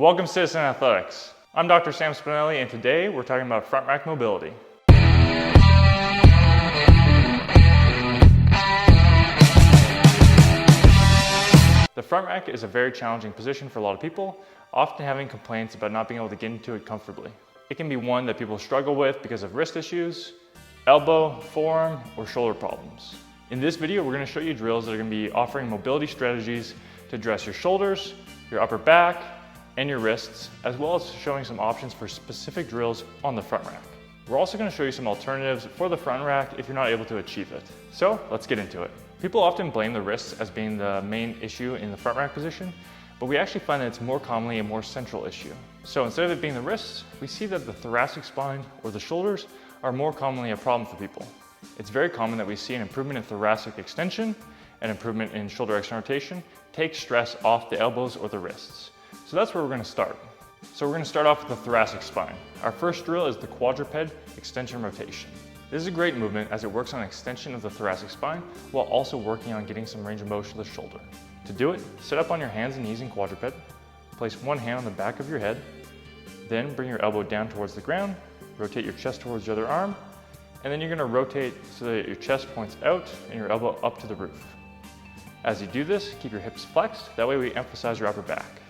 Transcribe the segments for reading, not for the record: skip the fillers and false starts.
Welcome to Citizen Athletics. I'm Dr. Sam Spinelli, and today we're talking about front rack mobility. The front rack is a very challenging position for a lot of people, often having complaints about not being able to get into it comfortably. It can be one that people struggle with because of wrist issues, elbow, forearm, or shoulder problems. In this video, we're going to show you drills that are going to be offering mobility strategies to address your shoulders, your upper back, and your wrists, as well as showing some options for specific drills on the front rack. We're also going to show you some alternatives for the front rack if you're not able to achieve it. So let's get into it. People often blame the wrists as being the main issue in the front rack position, but we actually find that it's more commonly a more central issue. So instead of it being the wrists, we see that the thoracic spine or the shoulders are more commonly a problem for people. It's very common that we see an improvement in thoracic extension and improvement in shoulder external rotation take stress off the elbows or the wrists. So that's where we're going to start. So we're going to start off with the thoracic spine. Our first drill is the quadruped extension rotation. This is a great movement as it works on extension of the thoracic spine while also working on getting some range of motion to the shoulder. To do it, sit up on your hands and knees in quadruped, place one hand on the back of your head, then bring your elbow down towards the ground, rotate your chest towards the other arm, and then you're going to rotate so that your chest points out and your elbow up to the roof. As you do this, keep your hips flexed, that way we emphasize your upper back.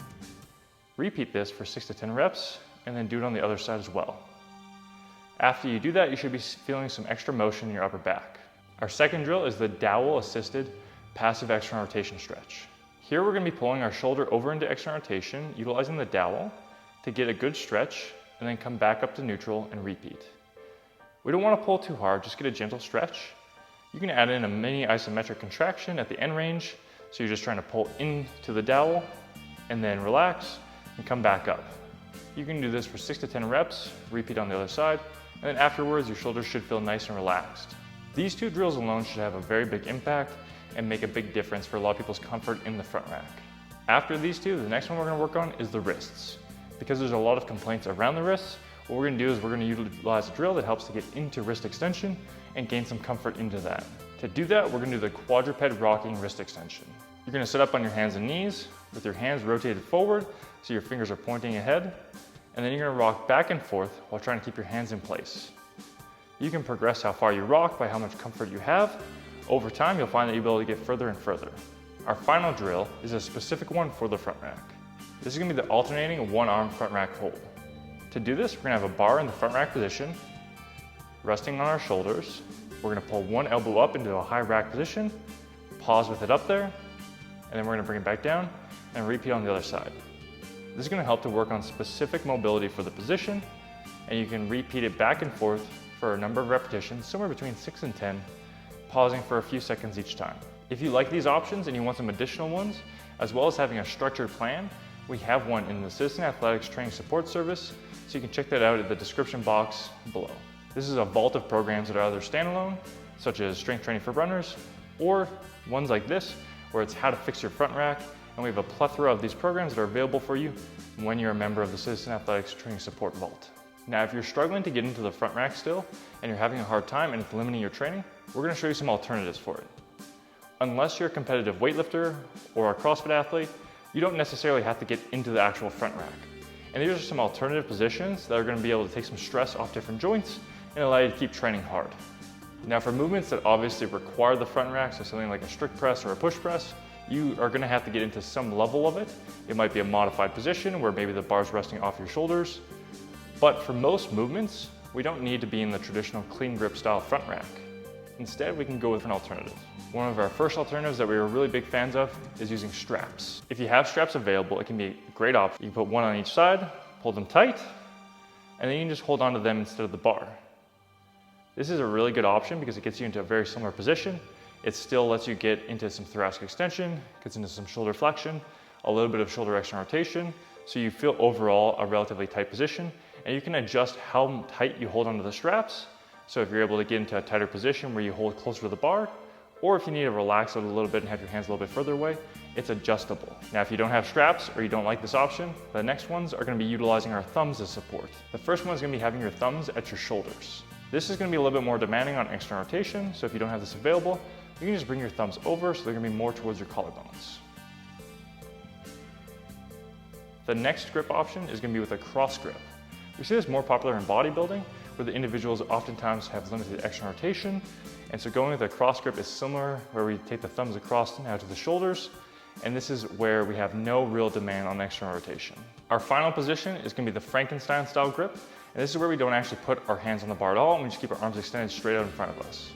Repeat this for 6 to 10 reps, and then do it on the other side as well. After you do that, you should be feeling some extra motion in your upper back. Our second drill is the dowel-assisted passive external rotation stretch. Here we're going to be pulling our shoulder over into external rotation, utilizing the dowel to get a good stretch, and then come back up to neutral and repeat. We don't want to pull too hard, just get a gentle stretch. You can add in a mini isometric contraction at the end range, so you're just trying to pull into the dowel, and then relax, and come back up. You can do this for 6 to 10 reps, repeat on the other side, and then afterwards your shoulders should feel nice and relaxed. These two drills alone should have a very big impact and make a big difference for a lot of people's comfort in the front rack. After these two, the next one we're going to work on is the wrists. Because there's a lot of complaints around the wrists, what we're going to do is we're going to utilize a drill that helps to get into wrist extension and gain some comfort into that. To do that, we're going to do the quadruped rocking wrist extension. You're going to sit up on your hands and knees with your hands rotated forward so your fingers are pointing ahead, and then you're going to rock back and forth while trying to keep your hands in place. You can progress how far you rock by how much comfort you have. Over time, you'll find that you'll be able to get further and further. Our final drill is a specific one for the front rack. This is going to be the alternating one-arm front rack hold. To do this, we're going to have a bar in the front rack position, resting on our shoulders. We're going to pull one elbow up into a high rack position, pause with it up there, and then we're going to bring it back down and repeat on the other side. This is going to help to work on specific mobility for the position, and you can repeat it back and forth for a number of repetitions, somewhere between 6 and 10, pausing for a few seconds each time. If you like these options and you want some additional ones, as well as having a structured plan, we have one in the Citizen Athletics Training Support Service, so you can check that out in the description box below. This is a vault of programs that are either standalone, such as strength training for runners, or ones like this, where it's how to fix your front rack, and we have a plethora of these programs that are available for you when you're a member of the Citizen Athletics Training Support Vault. Now, if you're struggling to get into the front rack still, and you're having a hard time and it's limiting your training, we're going to show you some alternatives for it. Unless you're a competitive weightlifter or a CrossFit athlete, you don't necessarily have to get into the actual front rack. And these are some alternative positions that are going to be able to take some stress off different joints and allow you to keep training hard. Now, for movements that obviously require the front rack, so something like a strict press or a push press, you are going to have to get into some level of it. It might be a modified position where maybe the bar's resting off your shoulders. But for most movements, we don't need to be in the traditional clean grip style front rack. Instead, we can go with an alternative. One of our first alternatives that we were really big fans of is using straps. If you have straps available, it can be a great option. You can put one on each side, pull them tight, and then you can just hold onto them instead of the bar. This is a really good option because it gets you into a very similar position. It still lets you get into some thoracic extension, gets into some shoulder flexion, a little bit of shoulder external rotation, so you feel overall a relatively tight position, and you can adjust how tight you hold onto the straps. So if you're able to get into a tighter position where you hold closer to the bar, or if you need to relax it a little bit and have your hands a little bit further away, it's adjustable. Now, if you don't have straps or you don't like this option, the next ones are going to be utilizing our thumbs as support. The first one is going to be having your thumbs at your shoulders. This is going to be a little bit more demanding on external rotation, so if you don't have this available, you can just bring your thumbs over so they're going to be more towards your collarbones. The next grip option is going to be with a cross grip. We see this more popular in bodybuilding, where the individuals oftentimes have limited external rotation, and so going with a cross grip is similar, where we take the thumbs across now to the shoulders, and this is where we have no real demand on external rotation. Our final position is going to be the Frankenstein style grip, and this is where we don't actually put our hands on the bar at all, and we just keep our arms extended straight out in front of us.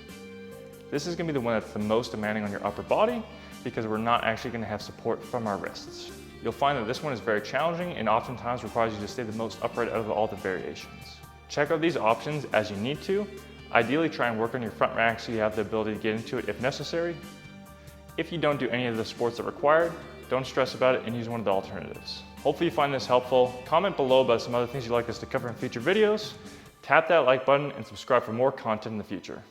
This is going to be the one that's the most demanding on your upper body, because we're not actually going to have support from our wrists. You'll find that this one is very challenging and oftentimes requires you to stay the most upright out of all the variations. Check out these options as you need to. Ideally, try and work on your front rack so you have the ability to get into it if necessary. If you don't do any of the sports that are required, don't stress about it and use one of the alternatives. Hopefully you find this helpful. Comment below about some other things you'd like us to cover in future videos. Tap that like button and subscribe for more content in the future.